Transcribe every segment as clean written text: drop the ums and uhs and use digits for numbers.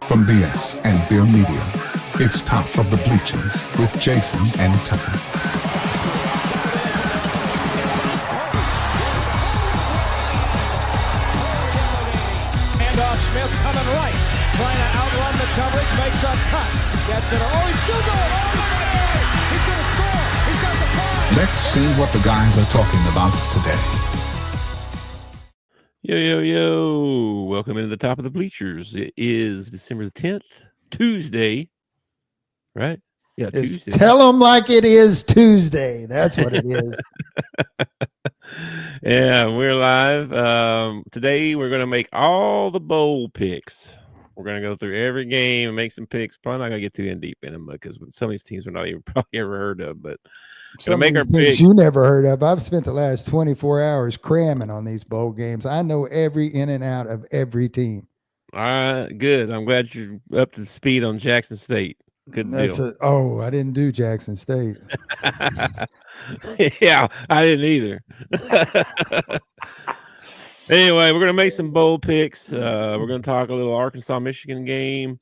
From BS and Beer Media, it's Top of the Bleachers with Jason and Tucker. Handoff, Smith coming right, trying to outrun the coverage, makes a cut, gets it. Oh, he's still going. Oh, he's going to score. He's got the five. Let's see what the guys are talking about today. Yo. Welcome into the Top of the Bleachers. It is December the 10th, Tuesday, right? Yeah, Tuesday. Tell them like it is Tuesday. That's what it is. Yeah, we're live. Today, we're going to make all the bowl picks. We're going to go through every game and make some picks. Probably not going to get too in deep in them because some of these teams we're not even probably ever heard of, but Some make of our these things picks. you never heard of. I've spent the last 24 hours cramming on these bowl games. I know every in and out of every team. All right, good. I'm glad you're up to speed on Jackson State. Good deal. I didn't do Jackson State. Yeah, I didn't either. Anyway, we're going to make some bowl picks. We're going to talk a little Arkansas-Michigan game.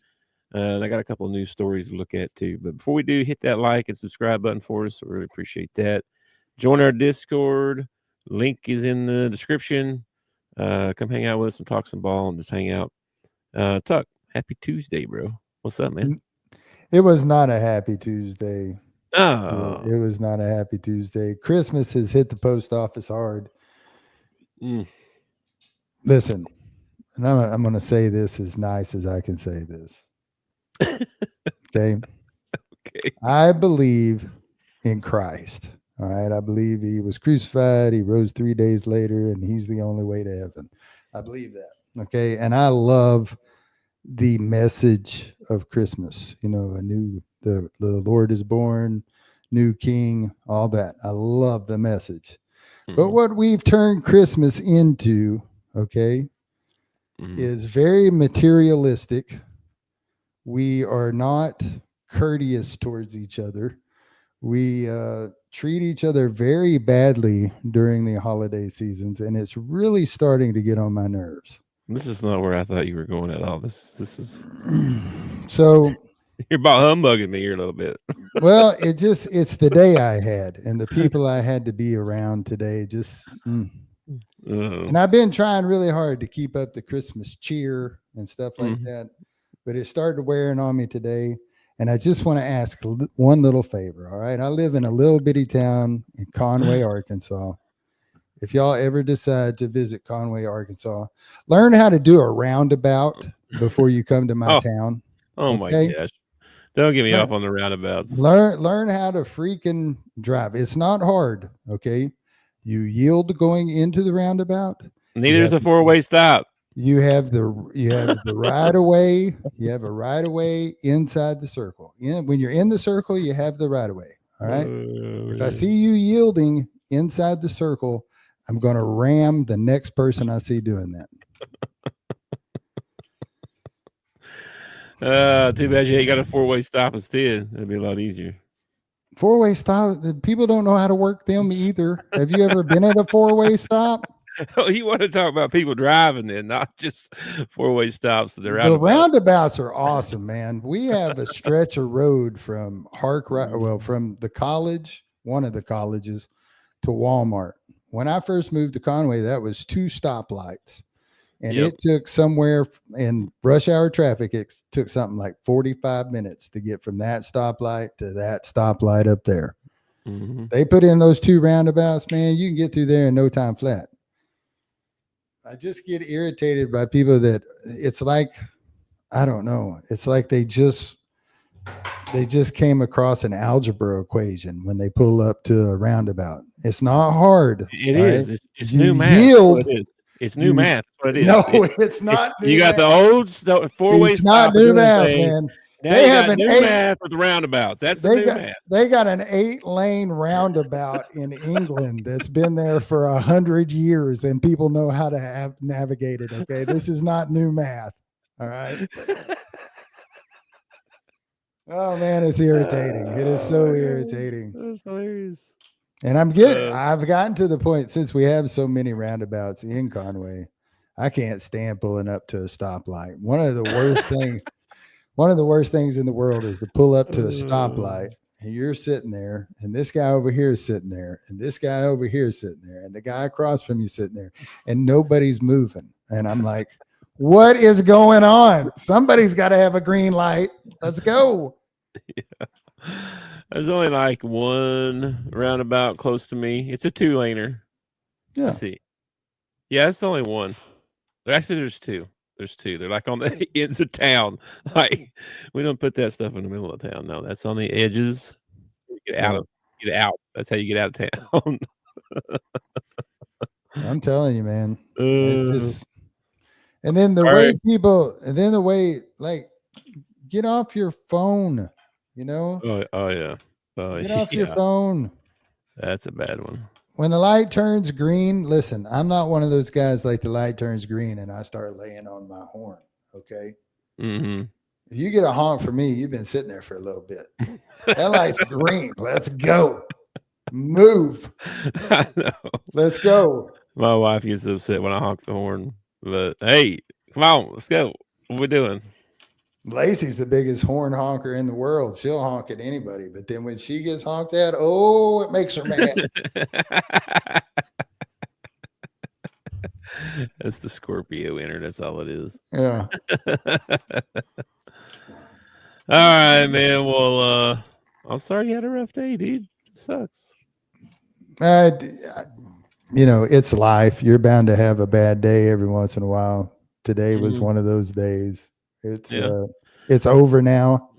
And I got a couple of news stories to look at, too. But before we do, hit that like and subscribe button for us. I really appreciate that. Join our Discord. Link is in the description. Come hang out with us and talk some ball and just hang out. Tuck, happy Tuesday, bro. What's up, man? It was not a happy Tuesday. Oh. It was not a happy Tuesday. Christmas has hit the post office hard. Listen, and I'm going to say this as nice as I can say this. Okay. I believe in Christ. All right. I believe he was crucified. He rose 3 days later, and he's the only way to heaven. I believe that. Okay. And I love the message of Christmas. You know, the Lord is born, new king, all that. I love the message. But what we've turned Christmas into, okay, is very materialistic. We are not courteous towards each other. We treat each other very badly during the holiday seasons, and it's really starting to get on my nerves. This is not where I thought you were going at all. This is so you're about humbugging me here a little bit. Well, it's the day I had and the people I had to be around today. And I've been trying really hard to keep up the Christmas cheer and stuff like that, but it started wearing on me today. And I just want to ask one little favor. All right. I live in a little bitty town in Conway, Arkansas. If y'all ever decide to visit Conway, Arkansas, learn how to do a roundabout before you come to my town. Oh my gosh. Don't get me off on the roundabouts. Learn how to freaking drive. It's not hard. Okay. You yield going into the roundabout. Neither is a four-way stop. You have the right of way. You have a right of way inside the circle. When you're in the circle, you have the right of way. All right. If I see you yielding inside the circle, I'm going to ram the next person I see doing that. Too bad you ain't got a four-way stop instead. That'd be a lot easier. Four-way stop. People don't know how to work them either. Have you ever been at a four-way stop? Oh, you want to talk about people driving then, not just four-way stops. The roundabouts are awesome, man. We have a stretch of road from from the college, one of the colleges, to Walmart. When I first moved to Conway, that was 2 stoplights. And it took somewhere in rush hour traffic, it took something like 45 minutes to get from that stoplight to that stoplight up there. They put in those 2 roundabouts, man. You can get through there in no time flat. I just get irritated by people that it's like, I don't know. It's like they just came across an algebra equation when they pull up to a roundabout. It's not hard. It is. It's new math. It's new math. What it is. No, it's not. You got the old four-way stop. It's not new math, man. Now they have new math with the roundabouts. That's the new math. They got an 8-lane roundabout in England that's been there for 100 years, and people know how to navigate it. Okay, this is not new math. All right. Oh man, it's irritating. It is so irritating. That's hilarious. And I've gotten to the point, since we have so many roundabouts in Conway, I can't stand pulling up to a stoplight. One of the worst things. one of the worst things in the world is to pull up to a stoplight and you're sitting there and this guy over here is sitting there and this guy over here is sitting there and the guy across from you sitting there and nobody's moving. And I'm like, what is going on? Somebody's got to have a green light. Let's go. Yeah. There's only like one roundabout close to me. It's a 2-laner. Yeah. Let's see. Yeah, it's only one. Actually, there's two. There's two. They're like on the ends of town. Like, we don't put that stuff in the middle of town. No, that's on the edges. Get out. Get out. That's how you get out of town. I'm telling you, man. It's just, and then the way people, and then the way, like, get off your phone, you know? Oh yeah. Get off your phone. That's a bad one. When the light turns green, listen, I'm not one of those guys like the light turns green and I start laying on my horn, okay? Mm-hmm. If you get a honk from me, you've been sitting there for a little bit. That light's green. Let's go. Move. I know. Let's go. My wife gets upset when I honk the horn. But hey, come on, let's go. What we doing? Lacey's the biggest horn honker in the world. She'll honk at anybody. But then when she gets honked at, oh, it makes her mad. That's the Scorpio inner. That's all it is. Yeah. All right, man. Well, I'm sorry you had a rough day, dude. It sucks. You know, it's life. You're bound to have a bad day every once in a while. Today was one of those days. It's over now.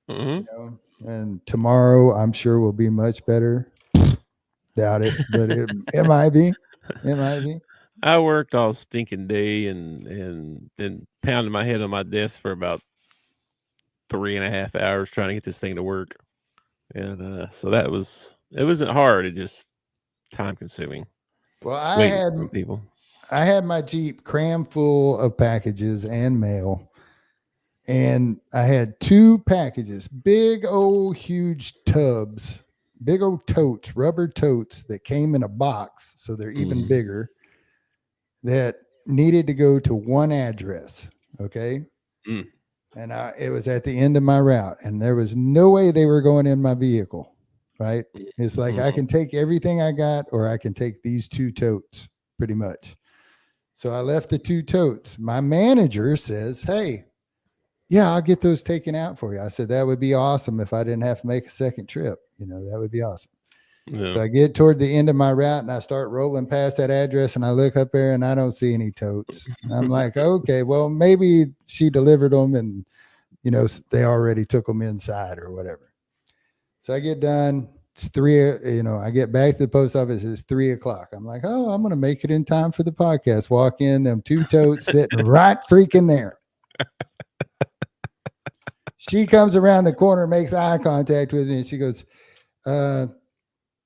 Mm-hmm. You know, and tomorrow I'm sure will be much better. Doubt it, but it might be. It might be. I worked all stinking day and then pounded my head on my desk for about 3.5 hours trying to get this thing to work. And so it wasn't hard. It just time consuming. Well, I had my Jeep crammed full of packages and mail. And I had 2 packages, big old huge tubs, big old totes, rubber totes that came in a box. So they're even bigger, that needed to go to one address. Okay. And it was at the end of my route and there was no way they were going in my vehicle. Right. It's like, I can take everything I got, or I can take these 2 totes pretty much. So I left the 2 totes. My manager says, hey, yeah, I'll get those taken out for you. I said, that would be awesome if I didn't have to make a second trip. You know, that would be awesome. Yeah. So I get toward the end of my route and I start rolling past that address and I look up there and I don't see any totes. I'm like, okay, well, maybe she delivered them and, you know, they already took them inside or whatever. So I get done. It's 3, you know, I get back to the post office. It's 3:00. I'm like, oh, I'm going to make it in time for the podcast. Walk in, them 2 totes sitting right freaking there. She comes around the corner, makes eye contact with me, and she goes,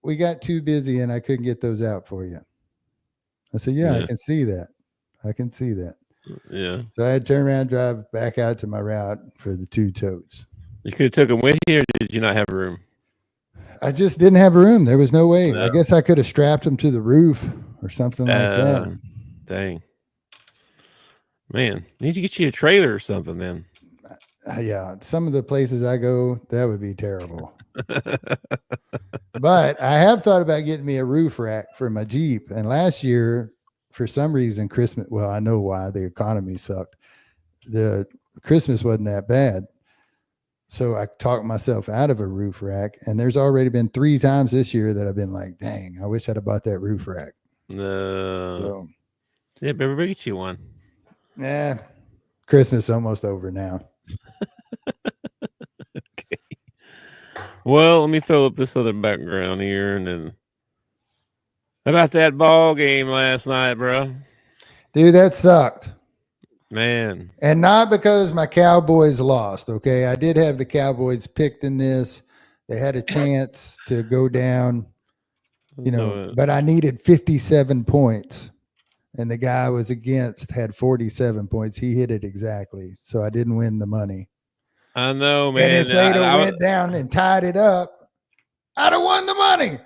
we got too busy and I couldn't get those out for you. I said, yeah. I can see that. I can see that. Yeah. So I had to turn around and drive back out to my route for the 2 totes. You could have took them with you, or did you not have room? I just didn't have room. There was no way. No. I guess I could have strapped them to the roof or something like that. Dang. Man, need to get you a trailer or something then. Yeah, some of the places I go, that would be terrible. But I have thought about getting me a roof rack for my Jeep. And last year, for some reason, Christmas, well, I know why, the economy sucked. The Christmas wasn't that bad. So I talked myself out of a roof rack. And there's already been 3 times this year that I've been like, dang, I wish I'd have bought that roof rack. No. So, yeah, better get you one. Yeah. Christmas almost over now. Okay. Well, let me fill up this other background here, and then about that ball game last night, bro. Dude, that sucked, man. And not because my Cowboys lost. Okay, I did have the Cowboys picked in this. They had a chance to go down, you know, but I needed 57 points. And the guy I was against had 47 points. He hit it exactly. So I didn't win the money. I know, man. And if they'd have went down and tied it up, I'd have won the money.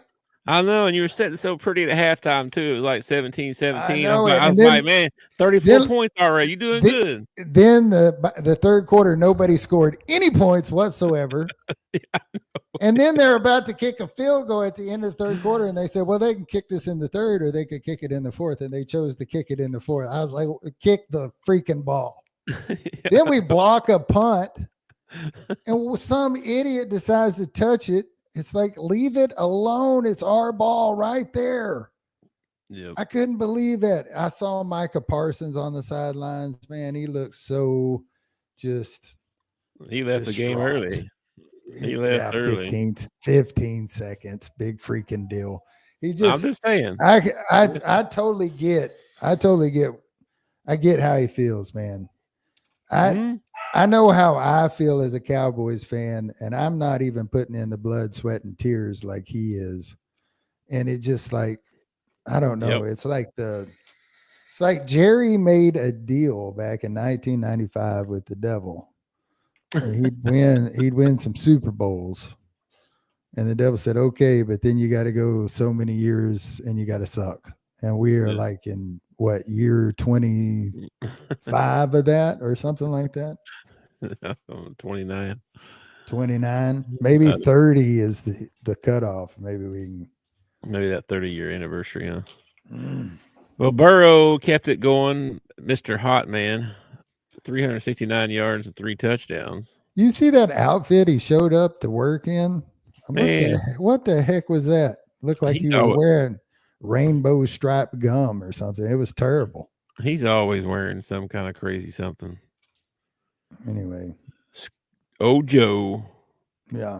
I know, and you were sitting so pretty at halftime too. It was like 17-17. I know it. I was And then, like, man, 34 points already. You doing good. Then the third quarter, nobody scored any points whatsoever. And then they're about to kick a field goal at the end of the third quarter, and they said, well, they can kick this in the third or they could kick it in the fourth, and they chose to kick it in the fourth. I was like, kick the freaking ball. Then we block a punt, and some idiot decides to touch it. It's like, leave it alone. It's our ball right there. Yep. I couldn't believe it. I saw Micah Parsons on the sidelines. Man, he looks so just He left distraught. The game early. He left early. 15 seconds. Big freaking deal. I'm just saying. I totally get how he feels, man. I know how I feel as a Cowboys fan, and I'm not even putting in the blood, sweat, and tears like he is. And it just like, I don't know. Yep. It's like Jerry made a deal back in 1995 with the devil. He'd win some Super Bowls. And the devil said, okay, but then you got to go so many years and you got to suck. And we are like in what, year 25 of that or something like that? 29. Maybe 30 is the cutoff. Maybe that 30-year anniversary, huh? Well, Burrow kept it going, Mr. Hot Man. 369 yards and 3 touchdowns. You see that outfit he showed up to work in? Man. What the heck was that? Looked like he was wearing rainbow striped gum or something. It was terrible. He's always wearing some kind of crazy something. Anyway. Joe. Yeah.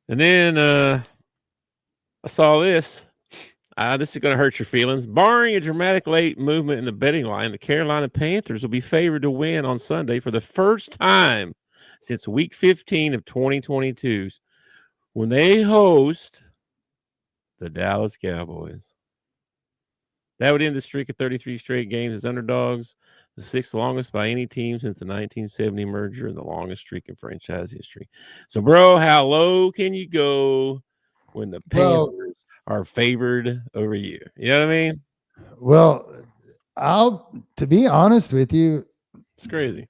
And then I saw this. This is going to hurt your feelings. Barring a dramatic late movement in the betting line, the Carolina Panthers will be favored to win on Sunday for the first time since Week 15 of 2022 when they host the Dallas Cowboys. That would end the streak of 33 straight games as underdogs, the 6th longest by any team since the 1970 merger and the longest streak in franchise history. So, bro, how low can you go when the Panthers are favored over you? You know what I mean? Well, to be honest with you, it's crazy.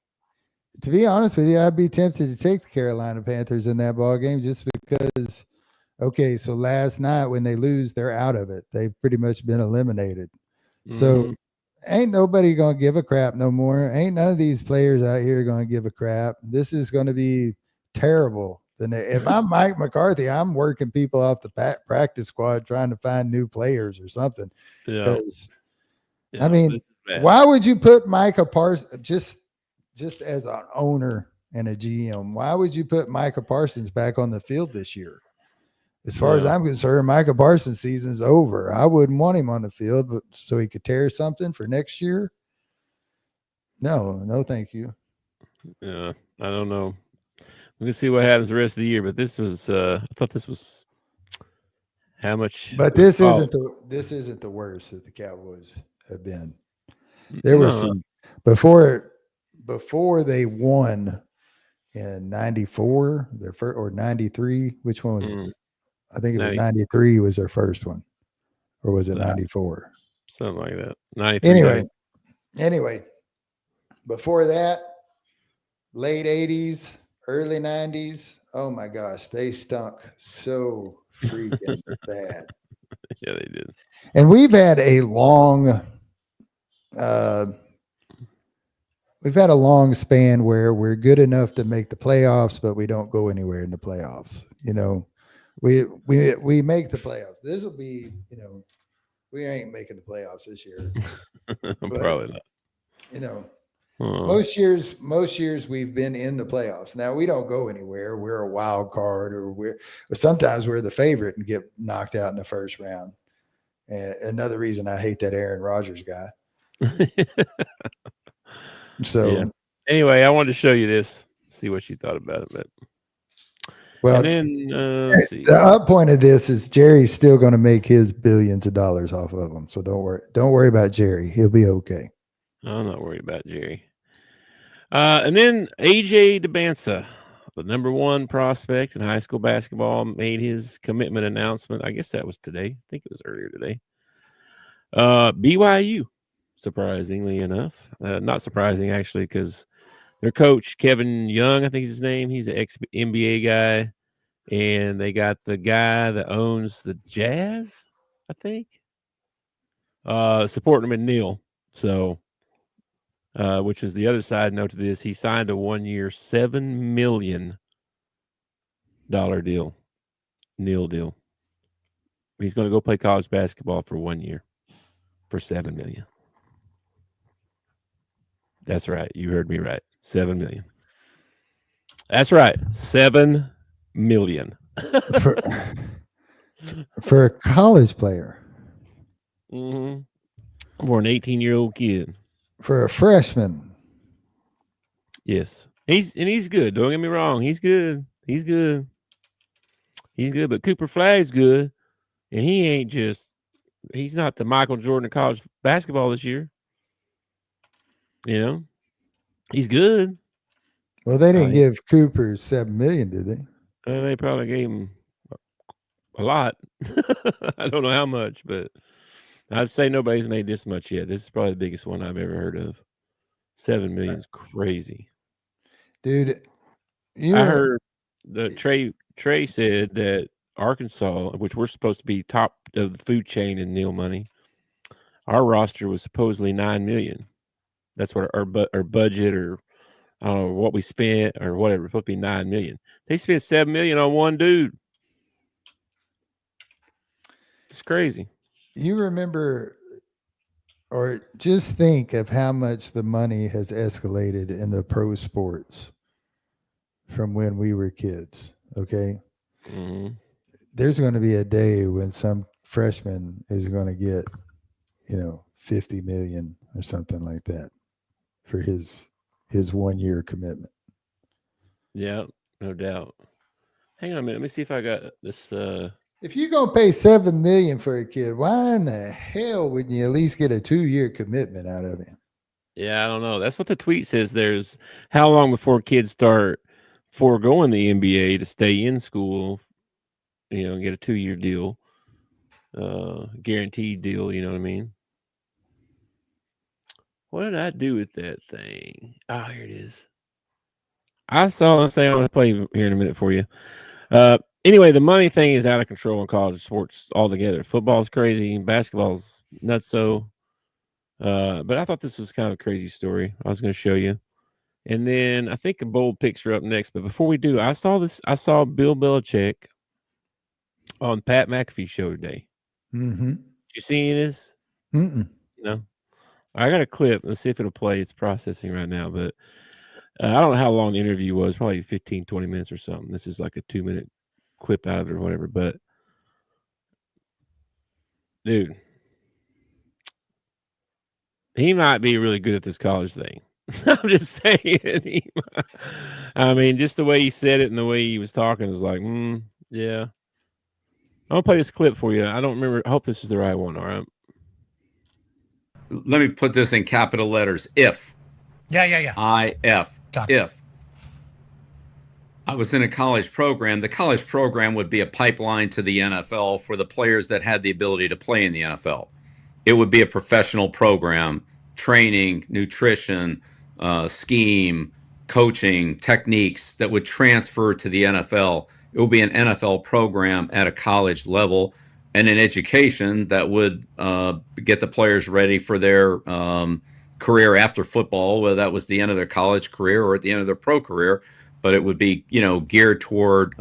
To be honest with you, I'd be tempted to take the Carolina Panthers in that ball game just because, okay, so last night when they lose, they're out of it. They've pretty much been eliminated. So ain't nobody going to give a crap no more. Ain't none of these players out here going to give a crap. This is going to be terrible. Then if I'm Mike McCarthy, I'm working people off the practice squad trying to find new players or something. Yeah. I mean, why would you put Micah Parsons just as an owner and a GM? Why would you put Micah Parsons back on the field this year? As far as I'm concerned, Micah Parsons' season's over. I wouldn't want him on the field, but so he could tear something for next year. No, thank you. Yeah, I don't know. We can see what happens the rest of the year, but this was I thought this was how much. But this isn't the worst that the Cowboys have been. There was some before they won in 94, their first, or 93. Which one was it? I think it was 93 was their first one, or was it 94? Something like that. 93. Anyway, before that, late 80s. Early 90s, oh my gosh, they stunk so freaking bad. Yeah, they did. And we've had a long span where we're good enough to make the playoffs, but we don't go anywhere in the playoffs. You know, we make the playoffs. This will be, we ain't making the playoffs this year. Probably not. You know. Most years we've been in the playoffs. Now we don't go anywhere. We're a wild card, or sometimes we're the favorite and get knocked out in the first round. And another reason I hate that Aaron Rodgers guy. So anyway, I wanted to show you this, see what you thought about it. But well, and then let's see. The up point of this is Jerry's still going to make his billions of dollars off of them. So don't worry about Jerry. He'll be okay. I'm not worried about Jerry. And then AJ DeBansa the number one prospect in high school basketball, made his commitment announcement. I guess that was today. I think it was earlier today. BYU, surprisingly enough. Not surprising, actually, because their coach, Kevin Young, I think is his name. He's an ex-NBA guy. And they got the guy that owns the Jazz, I think, supporting him in Neal. So, which is the other side note to this. He signed a 1-year, $7 million deal, Neal deal. He's going to go play college basketball for 1 year for $7 million. That's right. You heard me right. $7 million. That's right. $7 million. for a college player. Mm-hmm. For an 18-year-old kid. For a freshman. Yes. He's good. Don't get me wrong. He's good. He's good. But Cooper Flagg's good. And he's not the Michael Jordan of college basketball this year. You know? He's good. Well, they didn't give Cooper $7 million, did they? They probably gave him a lot. I don't know how much, but I'd say nobody's made this much yet. This is probably the biggest one I've ever heard of. $7 million is crazy, dude. I heard the Trey said that Arkansas, which we're supposed to be top of the food chain in Neal money, our roster was supposedly $9 million. That's what our budget, or I don't know what we spent or whatever. It's supposed to be $9 million. They spent $7 million on one dude. It's crazy. You remember, or just think of how much the money has escalated in the pro sports from when we were kids. Okay. Mm-hmm. There's going to be a day when some freshman is going to get, 50 million or something like that for his 1 year commitment. Yeah, no doubt. Hang on a minute. Let me see if I got this. If you're going to pay $7 million for a kid, why in the hell wouldn't you at least get a 2-year commitment out of him? Yeah, I don't know. That's what the tweet says. There's how long before kids start foregoing the NBA to stay in school, get a 2-year deal, guaranteed deal. You know what I mean? What did I do with that thing? Oh, here it is. I'm going to play here in a minute for you. Anyway, the money thing is out of control in college sports altogether. Football's crazy. Basketball's nuts. So, but I thought this was kind of a crazy story. I was going to show you. And then I think the bold picks are up next. But before we do, I saw Bill Belichick on Pat McAfee's show today. Mm-hmm. Did you see this? Mm-mm. No. I got a clip. Let's see if it'll play. It's processing right now, but I don't know how long the interview was. Probably 15, 20 minutes or something. This is like a 2-minute clip out of it or whatever. But, dude, he might be really good at this college thing. I'm just saying. I mean, just the way he said it and the way he was talking was like, yeah. I'm going to play this clip for you. I don't remember. I hope this is the right one. All right. Let me put this in capital letters. If. Yeah. IF. If I was in a college program, the college program would be a pipeline to the NFL for the players that had the ability to play in the NFL. It would be a professional program, training, nutrition, scheme, coaching, techniques that would transfer to the NFL. It would be an NFL program at a college level, and an education that would get the players ready for their career after football, whether that was the end of their college career or at the end of their pro career. But it would be, geared toward,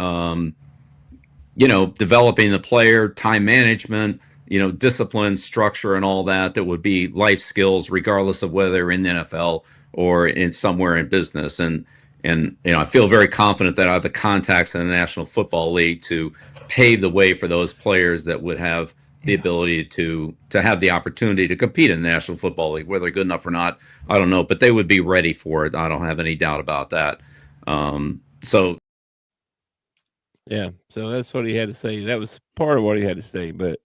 developing the player, time management, discipline, structure, and all that. That would be life skills, regardless of whether they're in the NFL or in somewhere in business. And I feel very confident that I have the contacts in the National Football League to pave the way for those players that would have the ability to have the opportunity to compete in the National Football League. Whether they're good enough or not, I don't know, but they would be ready for it. I don't have any doubt about that. So that's what he had to say. That was part of what he had to say. But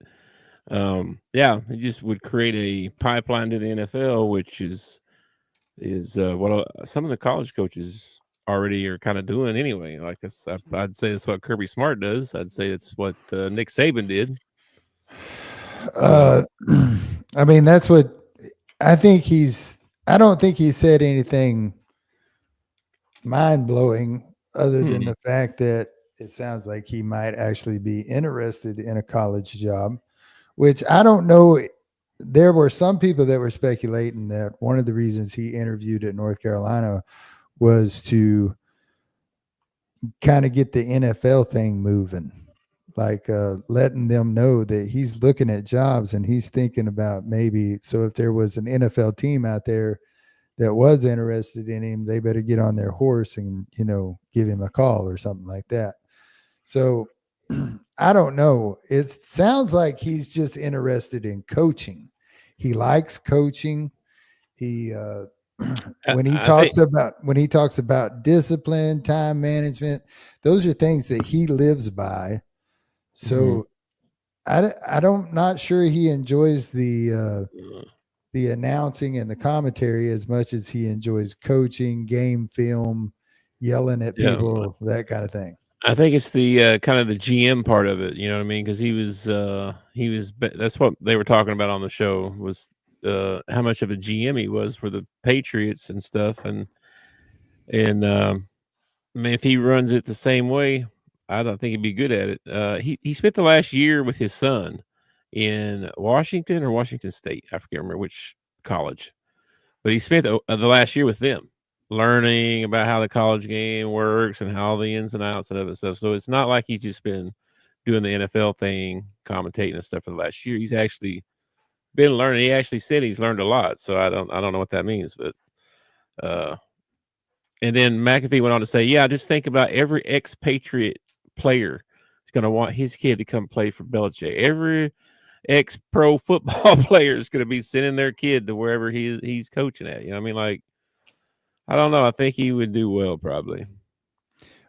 he just would create a pipeline to the NFL, which is what some of the college coaches already are kind of doing anyway. Like this, I'd say that's what Kirby Smart does. I'd say it's what Nick Saban did. I mean, that's what I think I don't think he said anything mind blowing other than the fact that it sounds like he might actually be interested in a college job, which I don't know. There were some people that were speculating that one of the reasons he interviewed at North Carolina was to kind of get the NFL thing moving, like letting them know that he's looking at jobs and he's thinking about maybe, so if there was an NFL team out there that was interested in him, they better get on their horse and, give him a call or something like that. So I don't know. It sounds like he's just interested in coaching. He likes coaching. He when he talks about discipline, time management, those are things that he lives by. So I'm not sure he enjoys the announcing and the commentary as much as he enjoys coaching, game film, yelling at people, that kind of thing. I think it's the kind of the GM part of it. You know what I mean? Because he was that's what they were talking about on the show, was how much of a GM he was for the Patriots and stuff. And I mean, if he runs it the same way, I don't think he'd be good at it. He spent the last year with his son in Washington or Washington State. I forget remember which college, but he spent the last year with them, learning about how the college game works and how the ins and outs of it stuff. So it's not like he's just been doing the NFL thing, commentating and stuff for the last year. He's actually been learning. He actually said he's learned a lot. So I don't know what that means, but and then McAfee went on to say, yeah, just think about every ex-Patriot player is going to want his kid to come play for Belichick. Every ex-pro football player is going to be sending their kid to wherever he's coaching at. You know what I mean? Like, I don't know. I think he would do well, probably.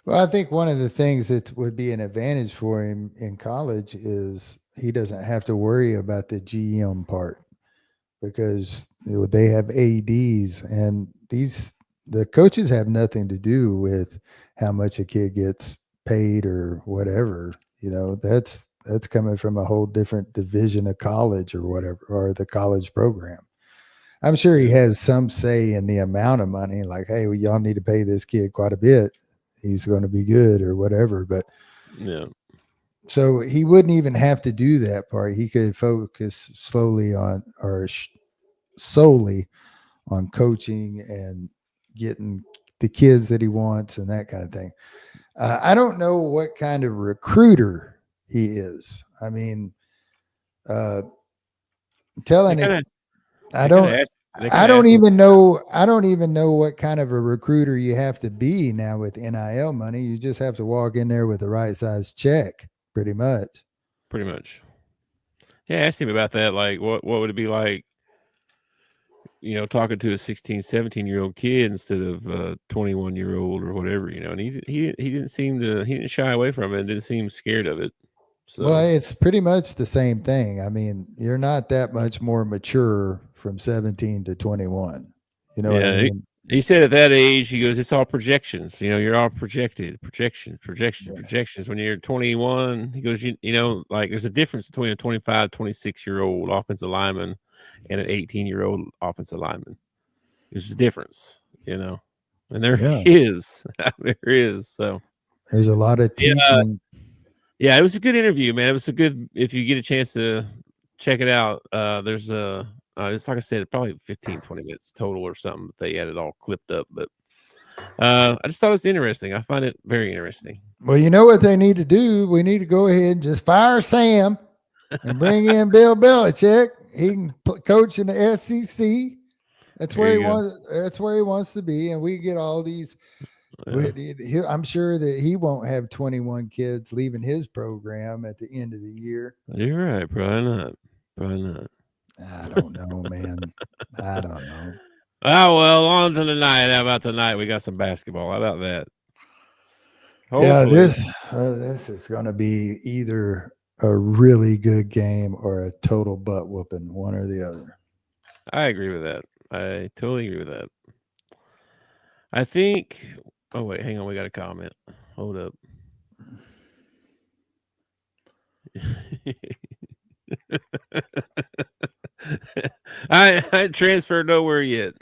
Well, I think one of the things that would be an advantage for him in college is he doesn't have to worry about the GM part, because they have ADs, and the coaches have nothing to do with how much a kid gets paid or whatever. That's coming from a whole different division of college or whatever, or the college program. I'm sure he has some say in the amount of money, like, hey, well, y'all need to pay this kid quite a bit. He's going to be good or whatever. But yeah, so he wouldn't even have to do that part. He could focus solely on coaching and getting the kids that he wants and that kind of thing. I don't know what kind of recruiter he is. I mean, telling it, I don't even know what kind of a recruiter you have to be now with NIL money. You just have to walk in there with the right size check, pretty much. Yeah, I asked him about that. Like, what would it be like, talking to a 16, 17-year-old kid instead of a 21-year-old or whatever, and he didn't shy away from it and didn't seem scared of it. So, well, it's pretty much the same thing. I mean, you're not that much more mature from 17 to 21. You know what I mean? He said at that age, he goes, it's all projections. You're all projections. When you're 21, he goes, like there's a difference between a 25, 26-year-old offensive lineman and an 18-year-old offensive lineman. There's a difference, and there is. There is. So there's a lot of teaching. Yeah, it was a good interview, man. It was a good, if you get a chance to check it out, there's it's like I said, probably 15, 20 minutes total or something. They had it all clipped up, but I just thought it was interesting. I find it very interesting. Well, you know what they need to do? We need to go ahead and just fire Sam and bring in Bill Belichick. He can coach in the SEC. That's where he wants. That's where he wants to be, and we get all these. I'm sure that he won't have 21 kids leaving his program at the end of the year. You're right. Probably not. I don't know, man. I don't know. Oh, well, on to tonight. How about tonight? We got some basketball. How about that? Hopefully. Yeah, this is going to be either a really good game or a total butt whooping, one or the other. I agree with that. I totally agree with that. I think Oh wait, hang on. We got a comment. Hold up. I transferred nowhere yet.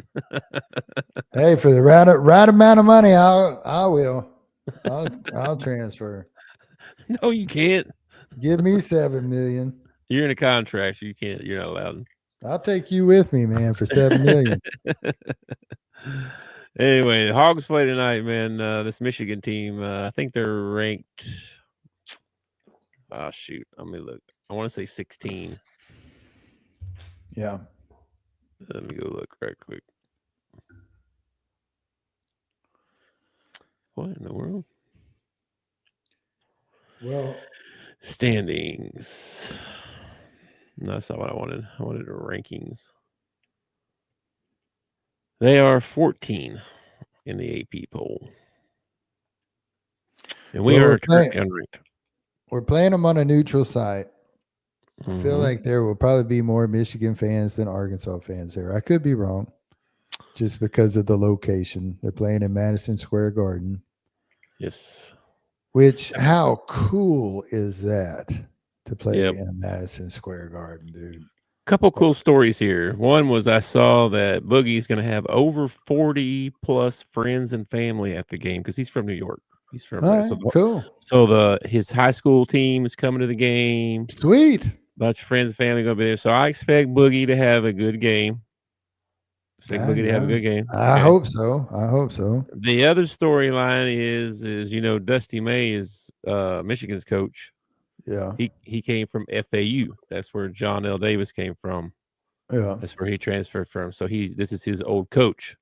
Hey, for the right amount of money, I'll transfer. No, you can't. Give me $7 million. You're in a contract. You can't. You're not allowed. I'll take you with me, man, for $7 million. Anyway, the Hogs play tonight, man. This Michigan team, I think they're ranked. Oh shoot, let me look. I want to say 16. Yeah. Let me go look right quick. What in the world? Well, standings. No, that's not what I wanted. I wanted the rankings. They are 14 in the AP poll. And we are unranked. We're playing them on a neutral site. Mm-hmm. I feel like there will probably be more Michigan fans than Arkansas fans there. I could be wrong, just because of the location. They're playing in Madison Square Garden. Yes. Which, how cool is that to play in Madison Square Garden, dude? Couple cool stories here. One was I saw that Boogie's going to have over 40 plus friends and family at the game because he's from New York. He's from cool. So his high school team is coming to the game. Sweet. Bunch of friends and family going to be there. So I expect Boogie to have a good game. I hope so. The other storyline is Dusty May is Michigan's coach. Yeah. He came from FAU. That's where John L. Davis came from. Yeah. That's where he transferred from. So this is his old coach.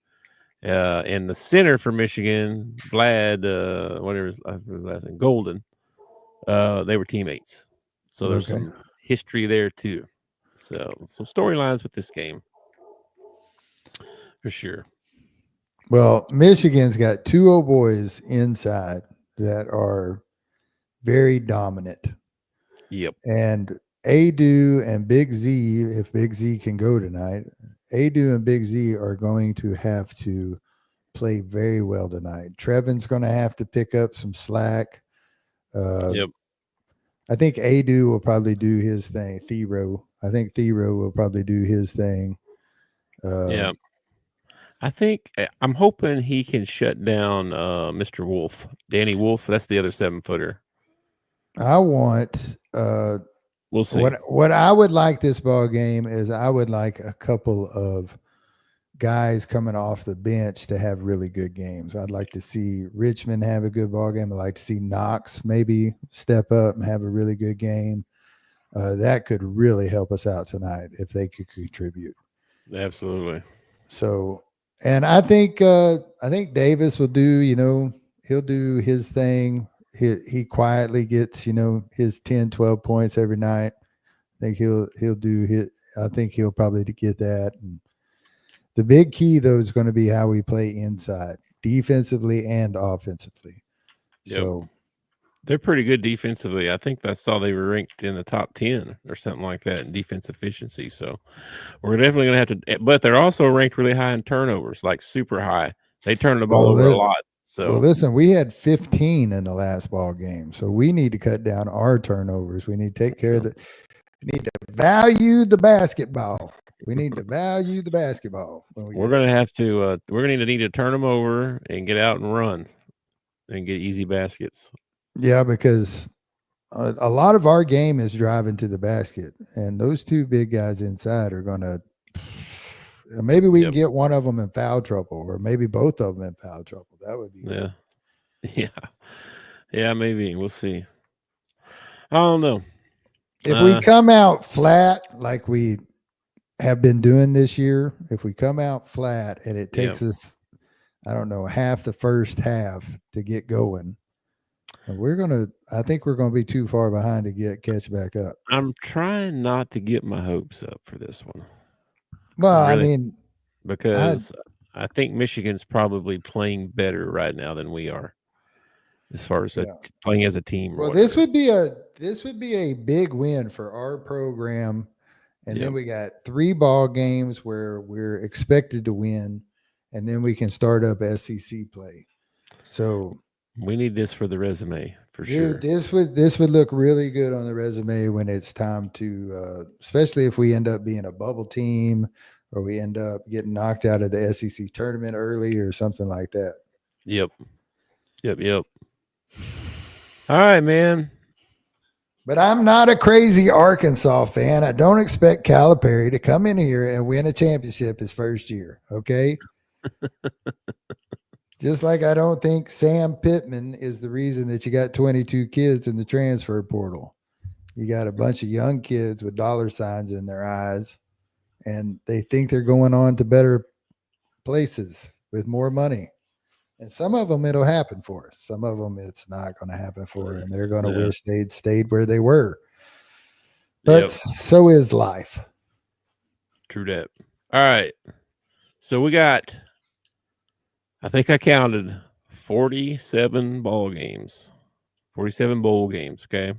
And the center for Michigan, Vlad, whatever his last name, Golden, they were teammates. So there's some history there too. So some storylines with this game. For sure. Well, Michigan's got two old boys inside that are very dominant. Yep. And Adu and Big Z, if Big Z can go tonight, Adu and Big Z are going to have to play very well tonight. Trevin's going to have to pick up some slack. Yep. I think Adu will probably do his thing. I think Thero will probably do his thing. Yeah. I'm hoping he can shut down Mr. Wolf, Danny Wolf. That's the other 7-footer. I want we'll see. What I would like this ball game is I would like a couple of guys coming off the bench to have really good games. I'd like to see Richmond have a good ball game. I'd like to see Knox maybe step up and have a really good game. That could really help us out tonight if they could contribute. Absolutely. So, and I think Davis will do, he'll do his thing. He quietly gets, his 10, 12 points every night. I think he'll do his. I think he'll probably get that. And the big key though is going to be how we play inside, defensively and offensively. Yep. So they're pretty good defensively. I think I saw they were ranked in the top 10 or something like that in defense efficiency. So we're definitely going to have to, but they're also ranked really high in turnovers, like super high. They turn the ball over a lot. So well, listen, we had 15 in the last ball game, so we need to cut down our turnovers. We need to take care of we need to value the basketball. We need to value the basketball. We're going to have to. We're going to need to turn them over and get out and run and get easy baskets. Yeah, because a lot of our game is driving to the basket, and those two big guys inside are going to. Maybe we can get one of them in foul trouble, or maybe both of them in foul trouble. That would be good. Yeah. Maybe we'll see. I don't know. If we come out flat like we have been doing this year, if we come out flat and it takes us, I don't know, half the first half to get going, I think we're gonna be too far behind to catch back up. I'm trying not to get my hopes up for this one. Well, really, I mean, because I think Michigan's probably playing better right now than we are, as far as playing as a team. Well, this would be a big win for our program, and then we got 3 ball games where we're expected to win, and then we can start up SEC play. So we need this for the resume for dude, sure. this would look really good on the resume when it's time to, especially if we end up being a bubble team or we end up getting knocked out of the SEC tournament early or something like that. Yep. All right, man. But I'm not a crazy Arkansas fan. I don't expect Calipari to come in here and win a championship his first year. Okay. Just like I don't think Sam Pittman is the reason that you got 22 kids in the transfer portal. You got a bunch of young kids with dollar signs in their eyes, and they think they're going on to better places with more money. And some of them it'll happen for. Some of them it's not going to happen for, and they're going to wish they'd stayed where they were. But so is life. True that. All right. So we got, I think I counted 47 bowl games. 47 bowl games, okay?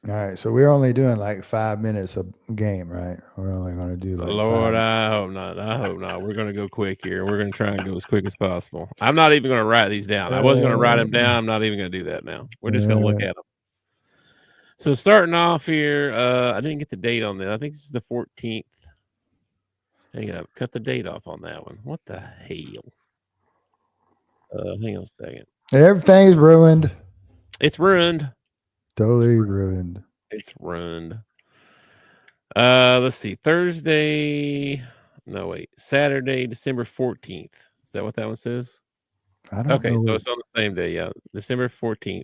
All right. So we're only doing like 5 minutes a game, right? We're only going to do like Lord, 5. I hope not. I hope not. We're going to go quick here. We're going to try and go as quick as possible. I'm not even going to write these down. I was going to write them down. I'm not even going to do that now. We're just going to look at them. So starting off here, I didn't get the date on this. I think this is the 14th. Hang on, cut the date off on that one. What the hell? Hang on a second. Everything's ruined. It's ruined. Totally ruined. It's ruined. Let's see. Thursday. No, wait. Saturday, December 14th. Is that what that one says? I don't know. So it's on the same day. Yeah. December 14th.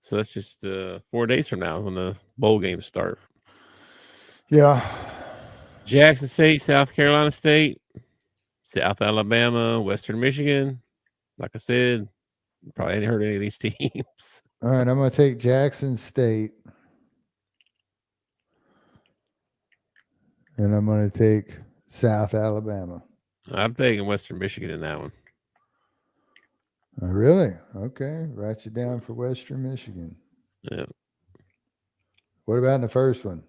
So that's just 4 days from now when the bowl games start. Yeah. Jackson State, South Carolina State, South Alabama, Western Michigan. Like I said, probably ain't heard any of these teams. All right, I'm going to take Jackson State. And I'm going to take South Alabama. I'm taking Western Michigan in that one. Oh, really? Okay. Write you down for Western Michigan. Yeah. What about in the first one?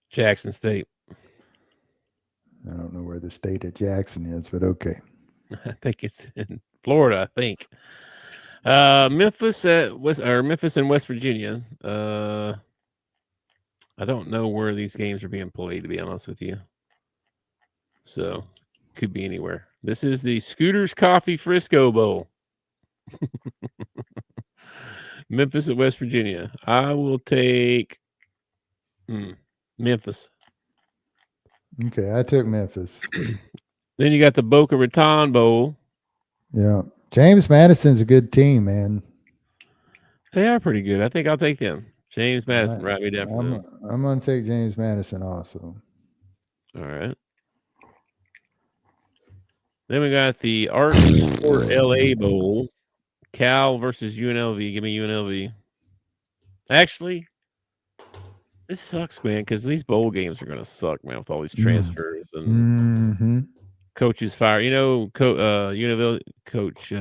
Jackson State. I don't know where the state of Jackson is, but okay. I think it's in Florida, I think. Memphis and West Virginia. I don't know where these games are being played, to be honest with you. So, could be anywhere. This is the Scooters Coffee Frisco Bowl. Memphis at West Virginia. I will take Memphis. Okay, I took Memphis. Then you got the Boca Raton Bowl. Yeah. James Madison's a good team, man. They are pretty good. I think I'll take them. James Madison, write me down for them. I'm going to take James Madison also. All right. Then we got the Art Sport LA Bowl. Cal versus UNLV. Give me UNLV. Actually, this sucks, man, because these bowl games are going to suck, man, with all these transfers and coaches fire. You know, UNLV coach.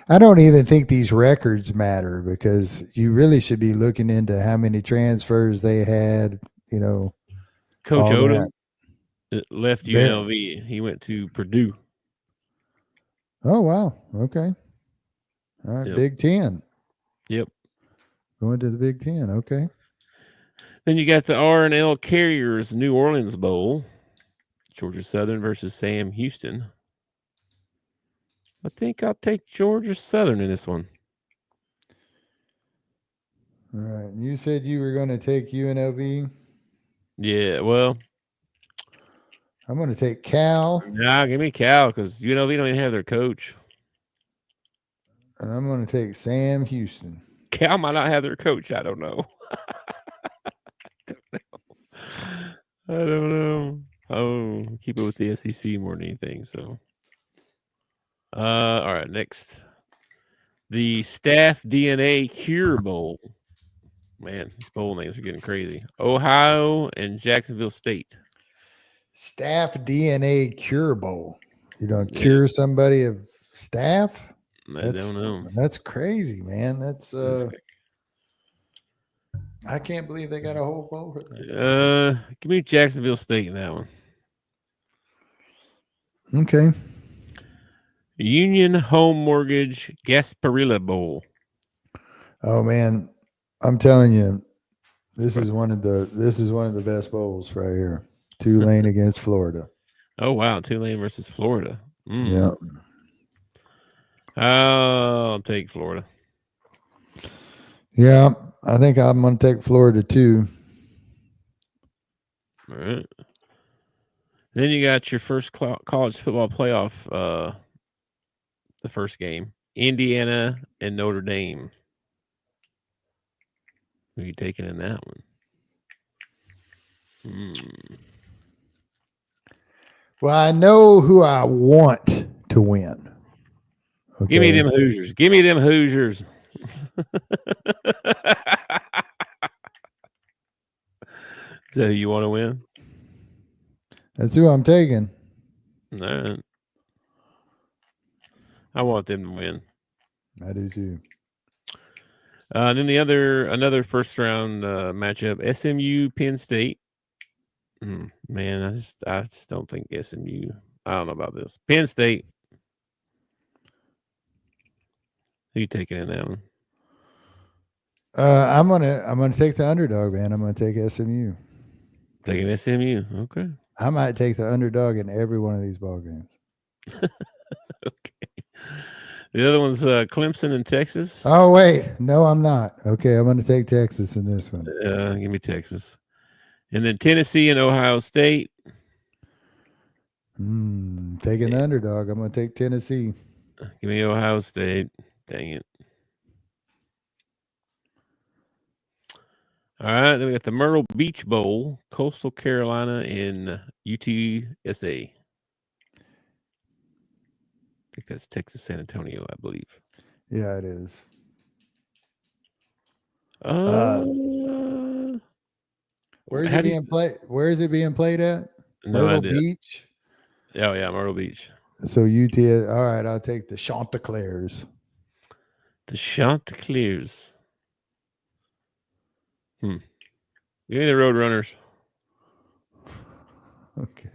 I don't even think these records matter because you really should be looking into how many transfers they had. You know, Coach Odom left UNLV. He went to Purdue. Oh, wow. Okay. All right. Yep. Big Ten. Yep. Going to the Big Ten. Okay. Then you got the R&L Carriers New Orleans Bowl. Georgia Southern versus Sam Houston. I think I'll take Georgia Southern in this one. All right. You said you were going to take UNLV? Yeah, well. I'm going to take Cal. Nah, give me Cal because UNLV don't even have their coach. And I'm going to take Sam Houston. Cal might not have their coach. I don't know. I don't know. Oh, keep it with the SEC more than anything. So, all right. Next, the Staff DNA Cure Bowl. Man, these bowl names are getting crazy. Ohio and Jacksonville State. Staff DNA Cure Bowl. You don't cure somebody of staph? I don't know. That's crazy, man. That's I can't believe they got a whole bowl for that. Give me Jacksonville State in that one. Okay. Union Home Mortgage Gasparilla Bowl. Oh man, I'm telling you, this is one of the best bowls right here. Tulane against Florida. Oh wow, Tulane versus Florida. Yeah. I'll take Florida. Yeah, I think I'm going to take Florida too. All right. Then you got your first college football playoff, the first game. Indiana and Notre Dame. Who are you taking in that one? Well, I know who I want to win. Okay. Give me them Hoosiers. Give me them Hoosiers. So you want to win? That's who I'm taking. All right. I want them to win. I do too. Then another first round matchup: SMU Penn State. Man, I just don't think SMU. I don't know about this. Penn State. Who you taking in that one? I'm gonna take the underdog, man. I'm gonna take SMU. Taking SMU. Okay. I might take the underdog in every one of these ball games. Okay. The other one's Clemson and Texas. Oh wait, no, I'm not. Okay, I'm gonna take Texas in this one. Give me Texas. And then Tennessee and Ohio State. Taking the underdog. I'm gonna take Tennessee. Give me Ohio State. Dang it. All right, then we got the Myrtle Beach Bowl, Coastal Carolina and UTSA. I think that's Texas San Antonio, I believe. Yeah, it is. Where is it being played? Where is it being played at? Myrtle Beach. Oh yeah, Myrtle Beach. So UTS. All right, I'll take the Chanticleers. The Chanticleers. Give me the Roadrunners. Okay.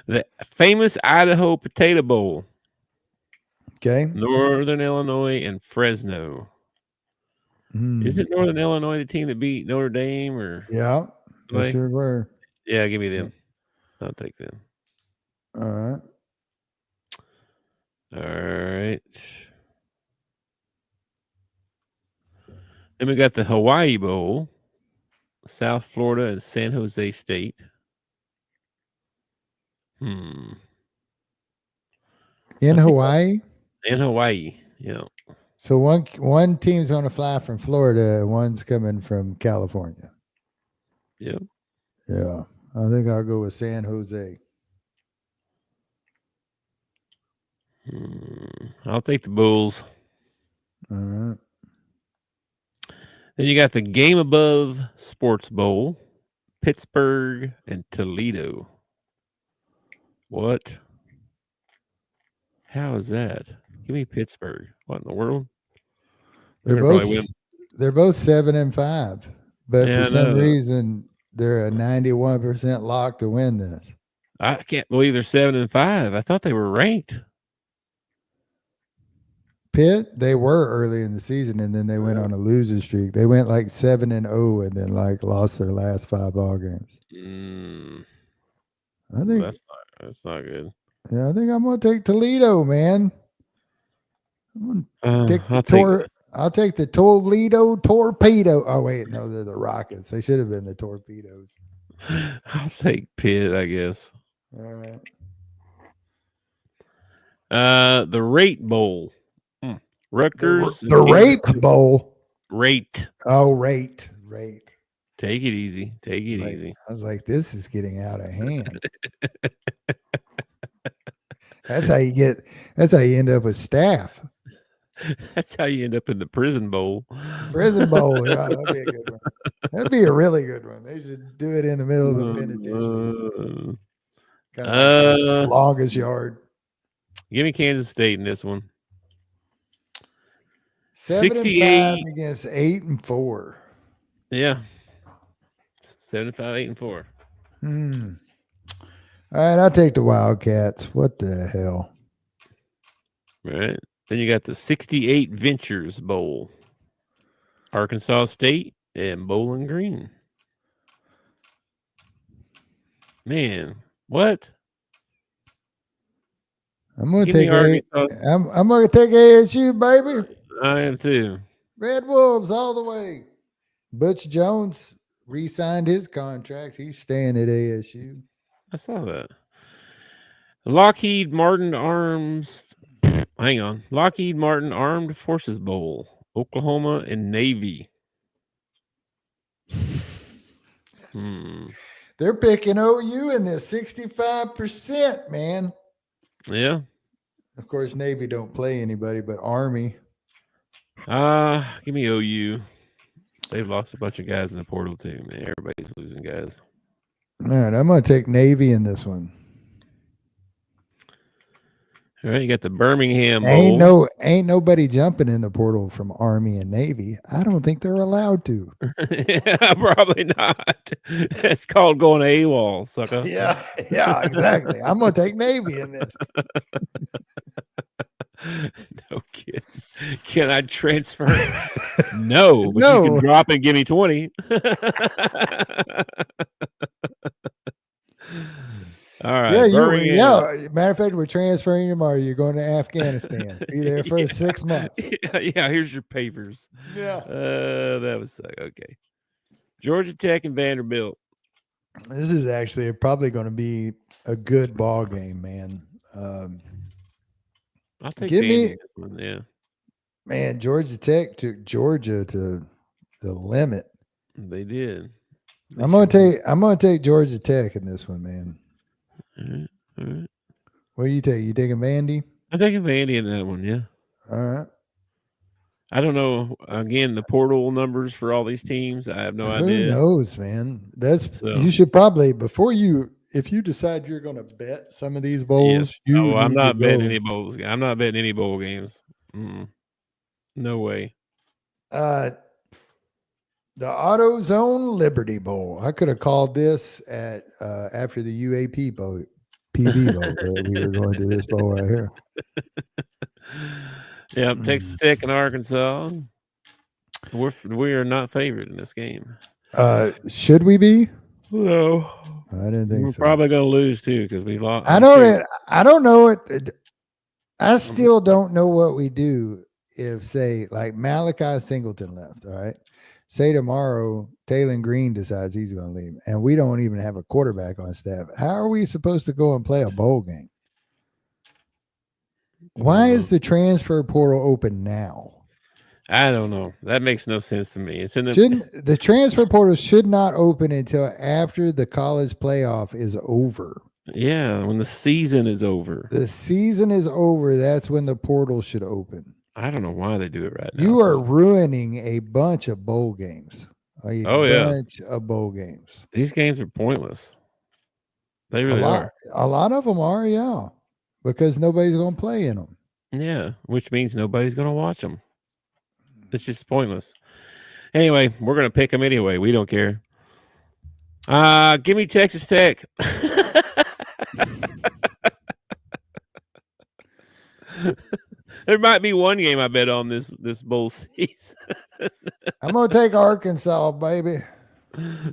The famous Idaho Potato Bowl. Okay. Northern Illinois and Fresno. Is it Northern Illinois the team that beat Notre Dame or? Yeah, they sure were. Yeah, give me them. I'll take them. All right. All right. Then we got the Hawaii Bowl, South Florida and San Jose State. In Hawaii? In Hawaii, yeah. So one team's going to fly from Florida and one's coming from California. Yep. Yeah. I think I'll go with San Jose. I'll take the Bulls. All right. Then you got the Game Above Sports Bowl, Pittsburgh and Toledo. What? How is that? Give me Pittsburgh. What in the world? They're both 7-5, but for some reason they're a 91% lock to win this. I can't believe they're 7-5. I thought they were ranked. Pitt, they were early in the season, and then they went on a losing streak. They went like 7-0, and then like lost their last 5 ball games. I think that's not good. Yeah, I think I'm gonna take Toledo, man. I'll take the Toledo Torpedo. Oh wait, no, they're the Rockets. They should have been the Torpedoes. I'll take Pitt, I guess. All right. The Rate Bowl. Rutgers. The Rape Bowl. Rate. Oh, rate. Take it easy. Take it easy. I was like, this is getting out of hand. That's how you end up with staff. That's how you end up in the Prison Bowl. Prison Bowl, yeah, that'd be a good one. That'd be a really good one. They should do it in the middle of a penitentiary. Kind of like longest yard. Give me Kansas State in this one. 7-5 against 8-4. Yeah. 7-5, 8-4. All All right, I'll take the Wildcats. What the hell? All right. Then you got the 68 Ventures Bowl. Arkansas State and Bowling Green. Man, what? I'm gonna Give me take Arkansas. I'm gonna take ASU, baby. I am too. Red Wolves all the way. Butch Jones re-signed his contract. He's staying at ASU. I saw that. Lockheed Martin Armed Forces Bowl. Oklahoma and Navy. They're picking OU in this 65%, man. Yeah. Of course, Navy don't play anybody but Army. Give me OU. They've lost a bunch of guys in the portal too, man. Everybody's losing guys. All right, I'm going to take Navy in this one. All right, you got the Birmingham Bowl. Ain't nobody jumping in the portal from Army and Navy. I don't think they're allowed to. Yeah, probably not. It's called going AWOL, sucker. Yeah, exactly. I'm going to take Navy in this. No kidding. Can I transfer? No, but No. you can drop and give me 20. All right. Matter of fact, we're transferring tomorrow. You're going to Afghanistan. Be there for 6 months. Yeah, here's your papers. Yeah. That was okay. Georgia Tech and Vanderbilt. This is actually probably going to be a good ball game, man. I'll take Vandy this one, yeah. Man, Georgia Tech took Georgia to the limit. They did. I'm gonna take Georgia Tech in this one, man. All right. What do you take? You taking Vandy? I'm taking Vandy in that one, yeah. All right. I don't know. Again, the portal numbers for all these teams, I have no idea. Who knows, man? You should probably if you decide you're going to bet some of these bowls, I'm not betting any bowls. I'm not betting any bowl games. No way. The AutoZone Liberty Bowl. I could have called this at after the UAP bowl, PB bowl. We were going to this bowl right here. Yeah, Texas Tech and Arkansas. We are not favored in this game. Should we be? No, I didn't think we're so. probably going to lose too because we lost. I don't know it. I still don't know what we do if, say, like Malachi Singleton left. All right, say tomorrow Taylon Green decides he's going to leave, and we don't even have a quarterback on staff. How are we supposed to go and play a bowl game? Why is the transfer portal open now? I don't know. That makes no sense to me. It's in the transfer portal should not open until after the college playoff is over. Yeah, when the season is over. The season is over. That's when the portal should open. I don't know why they do it right now. You are ruining a bunch of bowl games. A bunch of bowl games. These games are pointless. They really are. A lot of them are, yeah, because nobody's going to play in them. Yeah, which means nobody's going to watch them. It's just pointless. Anyway, we're going to pick them anyway. We don't care. Give me Texas Tech. There might be one game I bet on this bowl season. I'm going to take Arkansas, baby.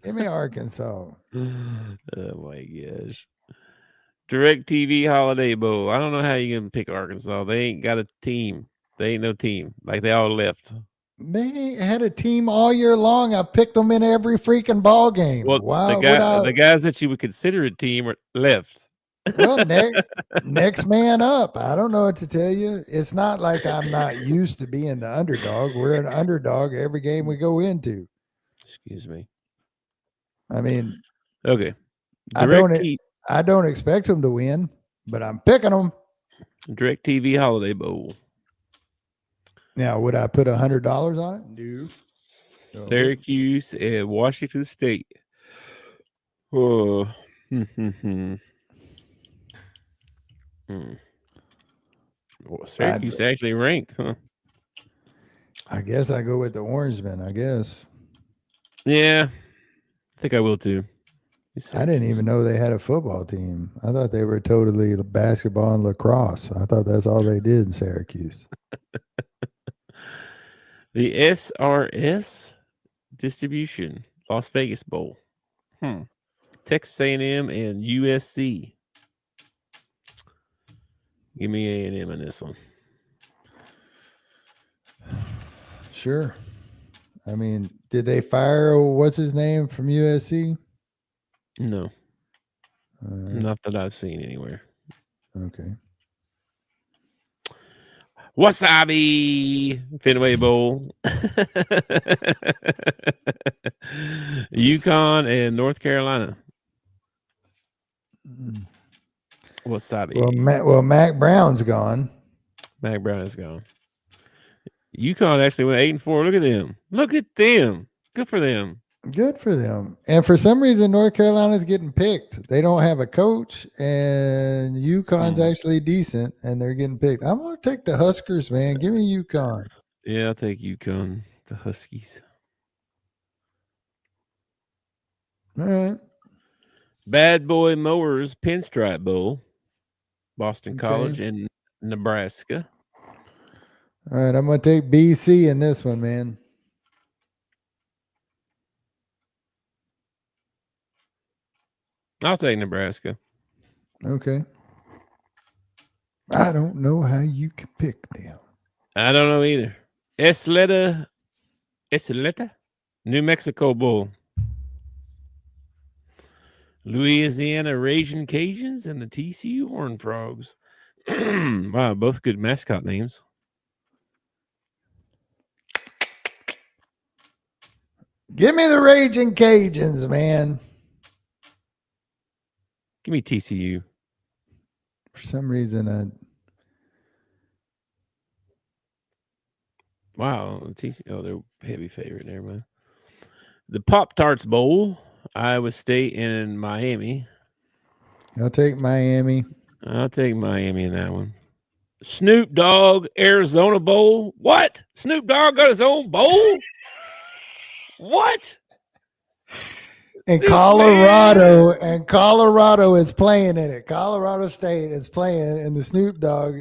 Give me Arkansas. Oh, my gosh. DirecTV Holiday Bowl. I don't know how you can pick Arkansas. They ain't got a team. They ain't no team. Like, they all left. They had a team all year long. I picked them in every freaking ball game. Well, the guys that you would consider a team are left. Well, next man up. I don't know what to tell you. It's not like I'm not used to being the underdog. We're an underdog every game we go into. Excuse me. I mean, okay. I don't expect them to win, but I'm picking them. DirecTV Holiday Bowl. Now, would I put $100 on it? No. Syracuse and Washington State. Oh. Well, Syracuse actually ranked, huh? I guess I go with the Orangemen, I guess. Yeah, I think I will too. I didn't even know they had a football team. I thought they were totally basketball and lacrosse. I thought that's all they did in Syracuse. The SRS Distribution Las Vegas Bowl. Texas A&M and USC. Give me A&M in this one. Sure. I mean, did they fire what's his name from USC? No. Not that I've seen anywhere. Okay. Wasabi Fenway Bowl. Yukon and North Carolina. Wasabi. Well, Mac Brown's gone. Mac Brown is gone. Yukon actually went 8-4. Look at them. Look at them. Good for them. Good for them. And for some reason, North Carolina's getting picked. They don't have a coach, and Yukon's actually decent, and they're getting picked. I'm going to take the Huskers, man. Give me Yukon. Yeah, I'll take Yukon. The Huskies. All right. Bad Boy Mowers Pinstripe Bowl. Boston College and Nebraska. All right, I'm going to take BC in this one, man. I'll take Nebraska. Okay. I don't know how you can pick them. I don't know either. Esleta, New Mexico Bowl. Louisiana Raging Cajuns and the TCU Horned Frogs. Wow, both good mascot names. Give me the Raging Cajuns, man. Give me TCU. For some reason, Wow, TCU. Oh, they're heavy favorite there, man. The Pop-Tarts Bowl. Iowa State and Miami. I'll take Miami. I'll take Miami in that one. Snoop Dogg Arizona Bowl. What? Snoop Dogg got his own bowl? What? And Colorado is playing in it. Colorado State is playing in the Snoop Dogg.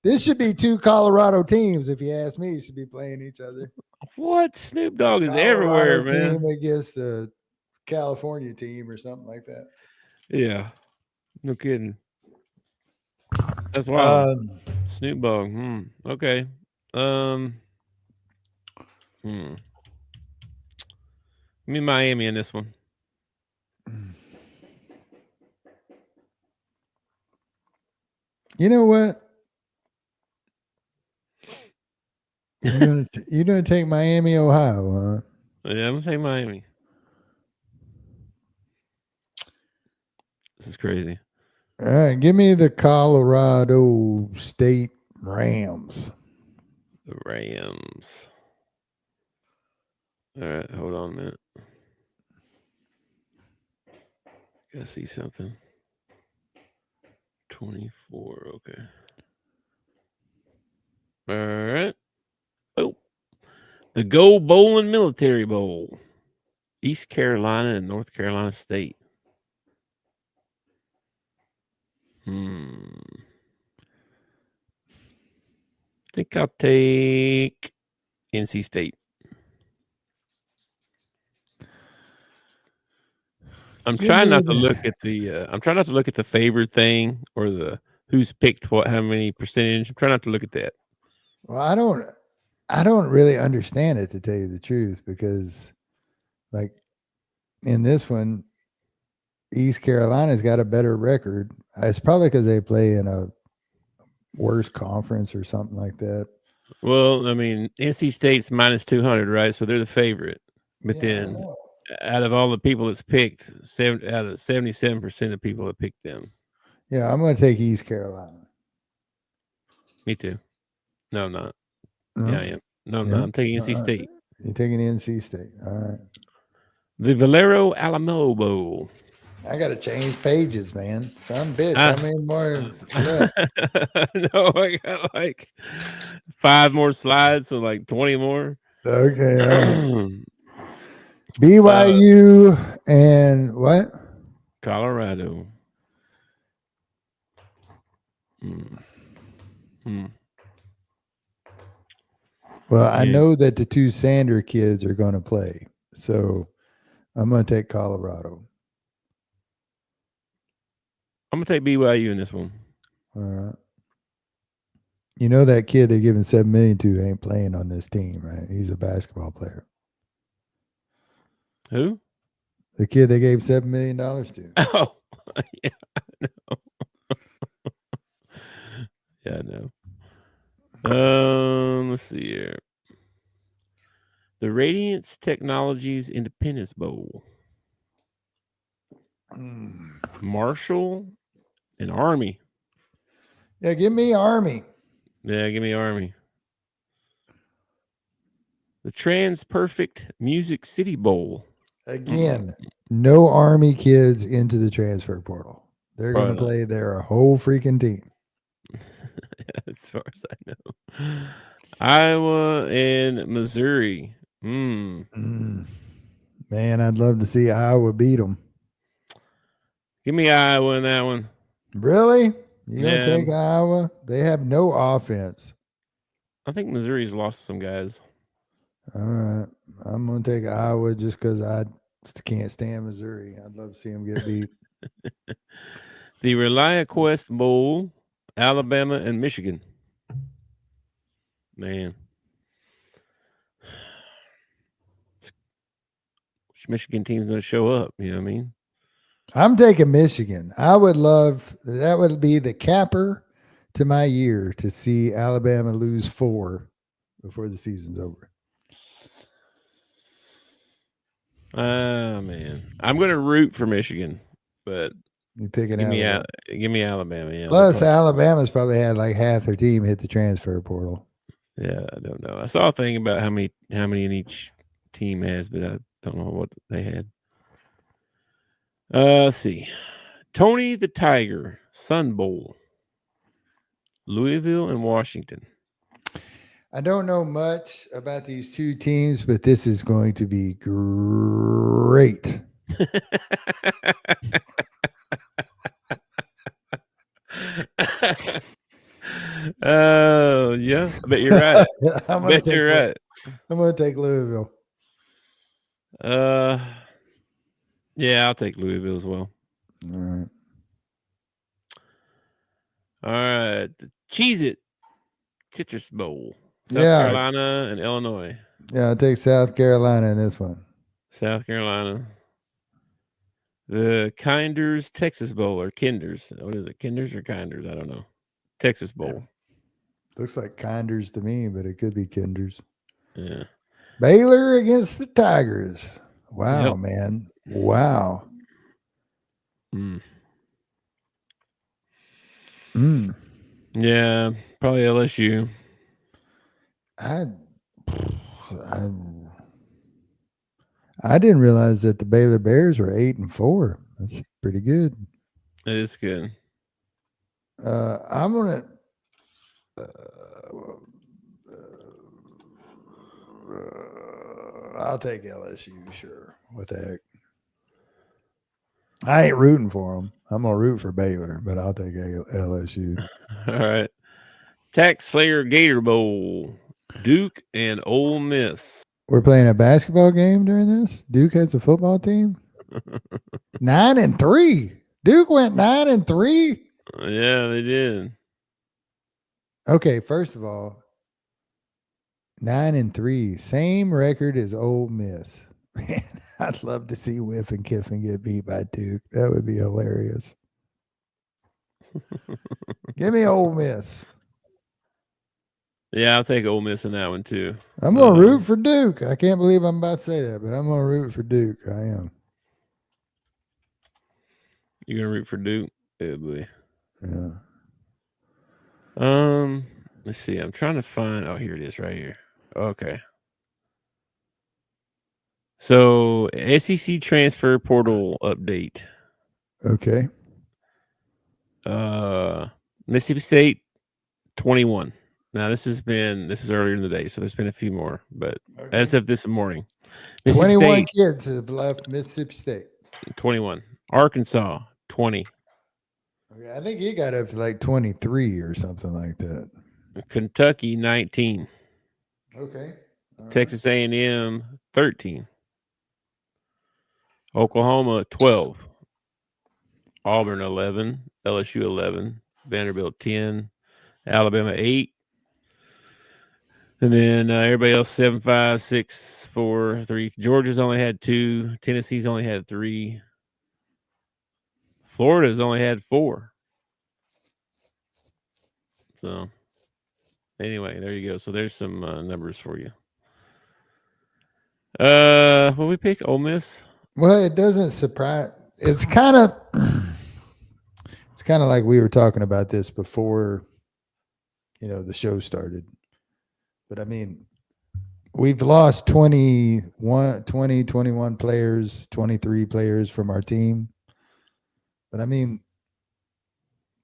This should be two Colorado teams, if you ask me. Should be playing each other. What? Snoop Dogg is everywhere, man. Team against the California team or something like that. Yeah, no kidding. That's wild. Snoop Dogg. Okay. Give me Miami in this one. You know what? You're gonna take Miami, Ohio, huh? Yeah, I'm gonna take Miami. This is crazy. All right, give me the Colorado State Rams. The Rams. All right, hold on a minute. Gotta see something. 24, okay. All right. Oh, the Go Bowling Military Bowl. East Carolina and North Carolina State. I think I'll take NC State. I'm trying not to look at the favorite thing or the who's picked what, how many percentage. I'm trying not to look at that. Well, I don't really understand it, to tell you the truth, because like in this one, East Carolina's got a better record. It's probably because they play in a worse conference or something like that. Well, I mean, NC State's minus 200, right? So they're the favorite. But then out of all the people that's picked, 77% of people have picked them. Yeah, I'm going to take East Carolina. Me too. No, I'm not. No? Yeah, I am. No, I'm not. I'm taking NC State. You're taking NC State. All right. The Valero Alamo Bowl. I got to change pages, man. Some bitch. How many more? No, I got like 5 more slides, so like 20 more. Okay. Right. BYU and what? Colorado. Well, I know that the two Sander kids are going to play, so I'm going to take Colorado. I'm going to take BYU in this one. All right. You know that kid they're giving $7 million to ain't playing on this team, right? He's a basketball player. Who? The kid they gave $7 million to. Oh, yeah, I know. Yeah, I know. Let's see here. The Radiance Technologies Independence Bowl. Marshall and Army. Yeah, give me Army. Yeah, give me Army. The Trans Perfect Music City Bowl. Again, no Army kids into the transfer portal. They're going to play their whole freaking team. As far as I know. Iowa and Missouri. Man, I'd love to see Iowa beat them. Give me Iowa in that one. Really? You going to take Iowa? They have no offense. I think Missouri's lost some guys. All right. I'm going to take Iowa just because I can't stand Missouri. I'd love to see them get beat. The ReliaQuest Bowl, Alabama and Michigan. Man. Which Michigan team's going to show up? You know what I mean? I'm taking Michigan. I would love, that would be the capper to my year to see Alabama lose 4 before the season's over. Man. I'm going to root for Michigan, but you picking give Alabama. Give me Alabama. Yeah. Plus, Alabama's probably had like half their team hit the transfer portal. Yeah, I don't know. I saw a thing about how many in each team has, but I don't know what they had. Let's see. Tony the Tiger, Sun Bowl. Louisville and Washington. I don't know much about these two teams, but this is going to be great. Oh, yeah. I bet you're right. I bet you're right. I'm going to take Louisville. Yeah, I'll take Louisville as well. All right. All right. The Cheez-It Citrus Bowl. South Carolina and Illinois. Yeah, I'll take South Carolina in this one. South Carolina. The Kinders Texas Bowl or Kinders. What is it? Kinders or Kinders? I don't know. Texas Bowl. Looks like Kinders to me, but it could be Kinders. Yeah. Baylor against the Tigers. Wow, man. Wow. Yeah, probably LSU. I didn't realize that the Baylor Bears were 8-4. That's pretty good. It is good. I'm gonna. I'll take LSU. Sure. What the heck? I ain't rooting for them. I'm gonna root for Baylor, but I'll take LSU. All right. Tax Slayer Gator Bowl. Duke and Ole Miss. We're playing a basketball game during this. Duke has a football team. 9-3. Duke went 9-3. Yeah, they did. Okay, first of all, 9-3, same record as Ole Miss. Man, I'd love to see Whiff and Kiffin get beat by Duke. That would be hilarious. Give me Ole Miss. Yeah, I'll take Ole Miss in that one too. I'm gonna root for Duke. I can't believe I'm about to say that, but I'm gonna root for Duke. I am. You're gonna root for Duke? Oh boy. Yeah. Let's see. I'm trying to find. Oh, here it is, right here. Okay. So SEC transfer portal update. Okay. Mississippi State 21. Now this was earlier in the day, so there's been a few more, but as of this morning, 21 kids have left Mississippi State. 21. Arkansas, 20. Okay, I think he got up to like 23 or something like that. Kentucky, 19. Okay. All Texas A&M, 13. Oklahoma, 12. Auburn, 11. LSU, 11. Vanderbilt, 10. Alabama, 8. And then everybody else, 7, 5, 6, 4, 3. Georgia's only had 2. Tennessee's only had 3. Florida's only had 4. So, anyway, there you go. So, there's some numbers for you. What we pick? Ole Miss? Well, it doesn't surprise. It's kind of like we were talking about this before, the show started. But I mean, we've lost 21 players, 23 players from our team. But I mean,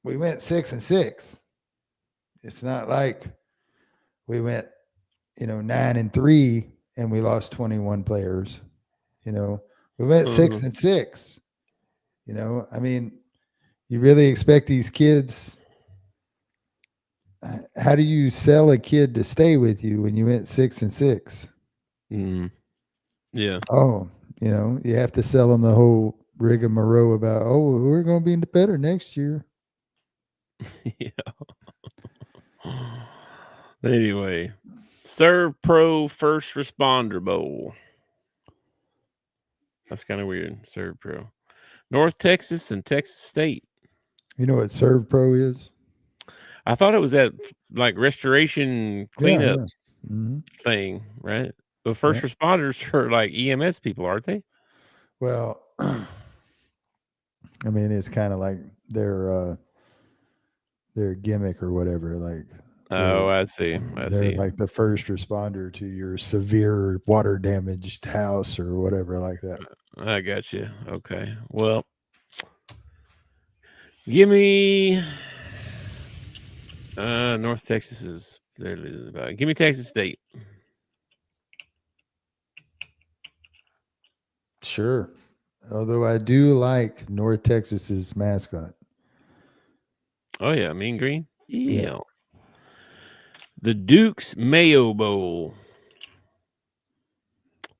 we went 6-6. It's not like we went, 9-3 and we lost 21 players. We went 6-6. I mean, you really expect these kids? How do you sell a kid to stay with you when you went 6-6? Yeah. Oh, you have to sell them the whole rigmarole about, we're going to be better next year. Yeah. Anyway, Serve Pro First Responder Bowl. That's kind of weird. Serve Pro. North Texas and Texas State. You know what Serve Pro is? I thought it was that like restoration cleanup thing, right? The first responders are like EMS people, aren't they? Well, I mean, it's kind of like their gimmick or whatever. Like, I see. They're like the first responder to your severe water damaged house or whatever like that. I got you. Okay. Well, give me North Texas is there. Give me Texas State. Sure. Although I do like North Texas's mascot. Oh yeah, Mean Green. Yeah. The Duke's Mayo Bowl.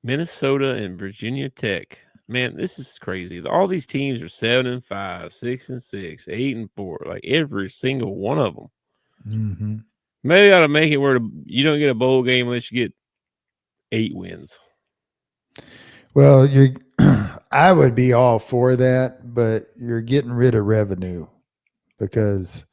Minnesota and Virginia Tech. Man, this is crazy. All these teams are 7-5, 6-6, 8-4. Like every single one of them. Mm-hmm. Maybe they ought to make it where you don't get a bowl game unless you get 8 wins. Well, I would be all for that, but you're getting rid of revenue because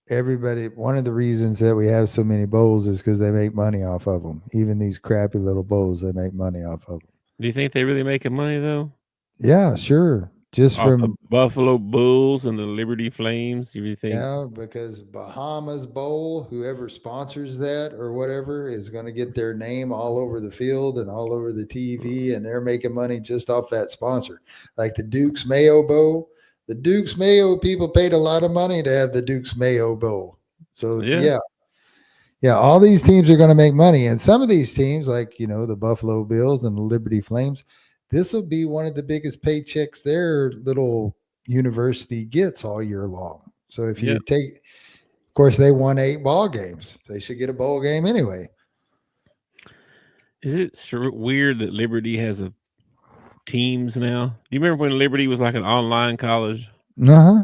one of the reasons that we have so many bowls is because they make money off of them. Even these crappy little bowls, they make money off of them. Do you think they really making money though? Yeah, sure. Just off from the Buffalo Bulls and the Liberty Flames, you think? Yeah, because Bahamas Bowl, whoever sponsors that or whatever, is going to get their name all over the field and all over the TV, and they're making money just off that sponsor. Like the Duke's Mayo Bowl. The Duke's Mayo people paid a lot of money to have the Duke's Mayo Bowl. So, yeah, all these teams are going to make money. And some of these teams, like, the Buffalo Bills and the Liberty Flames, this will be one of the biggest paychecks their little university gets all year long. So if you of course, they won 8 ball games. They should get a bowl game anyway. Is it weird that Liberty has teams now? Do you remember when Liberty was like an online college?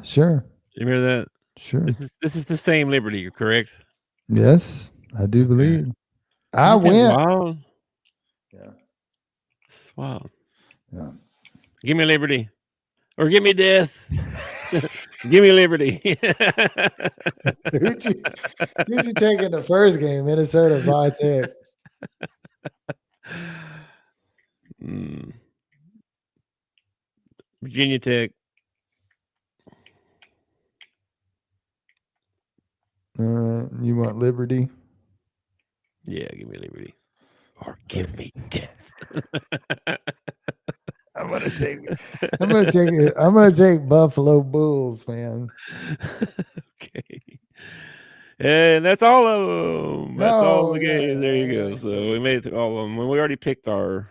Sure. You remember that? Sure. This is the same Liberty, correct? Yes, I do believe. I went. Wild? Yeah. This is wild. Yeah. Give me Liberty. Or give me death. Give me Liberty. Who'd you take in the first game? Minnesota, Vitek. Virginia Tech. You want Liberty? Yeah, give me Liberty. Or give me death. I'm gonna take Buffalo Bulls, man. Okay. And that's all of them. That's all the games. There you go. So we made it through all of them. We already picked our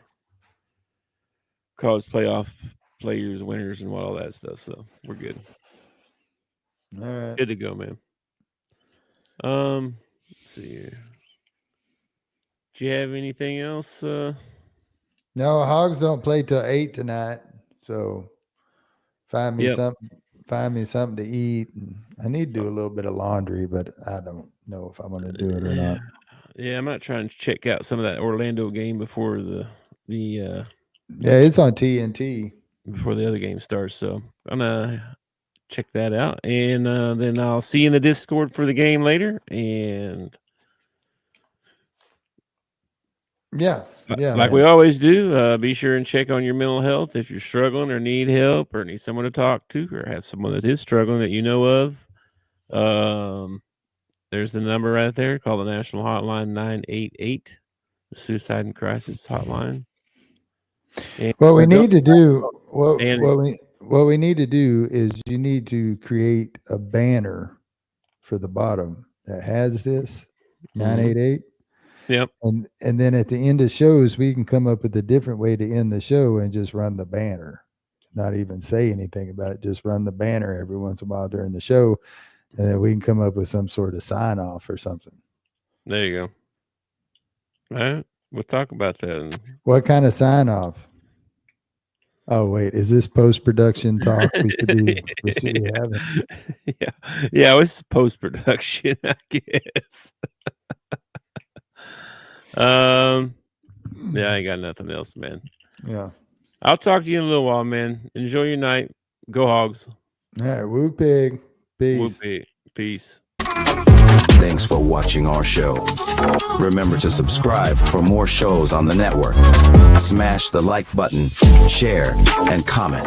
college playoff players, winners, and all that stuff. So we're good. All right. Good to go, man. Let's see here. Do you have anything else? No, Hogs don't play till 8 tonight. So find me something to eat. And I need to do a little bit of laundry, but I don't know if I'm going to do it or not. Yeah, I might try and check out some of that Orlando game before the yeah, it's on TNT before the other game starts. So I'm gonna check that out, and then I'll see you in the Discord for the game later. And like we always do, be sure and check on your mental health if you're struggling or need help or need someone to talk to or have someone that is struggling that you know of. There's the number right there. Call the national hotline 988, the suicide and crisis hotline. And what we need to do is you need to create a banner for the bottom that has this 988. Yep. And then at the end of shows, we can come up with a different way to end the show and just run the banner, not even say anything about it. Just run the banner every once in a while during the show. And then we can come up with some sort of sign off or something. There you go. All right. We'll talk about that. What kind of sign off? Oh, wait. Is this post-production talk we should be having? Yeah, it's post-production, I guess. Yeah, I ain't got nothing else, man. Yeah. I'll talk to you in a little while, man. Enjoy your night. Go Hogs. All right. Woo pig. Peace. Woo pig. Peace. Thanks for watching our show. Remember to subscribe for more shows on the network. Smash the like button, share, and comment.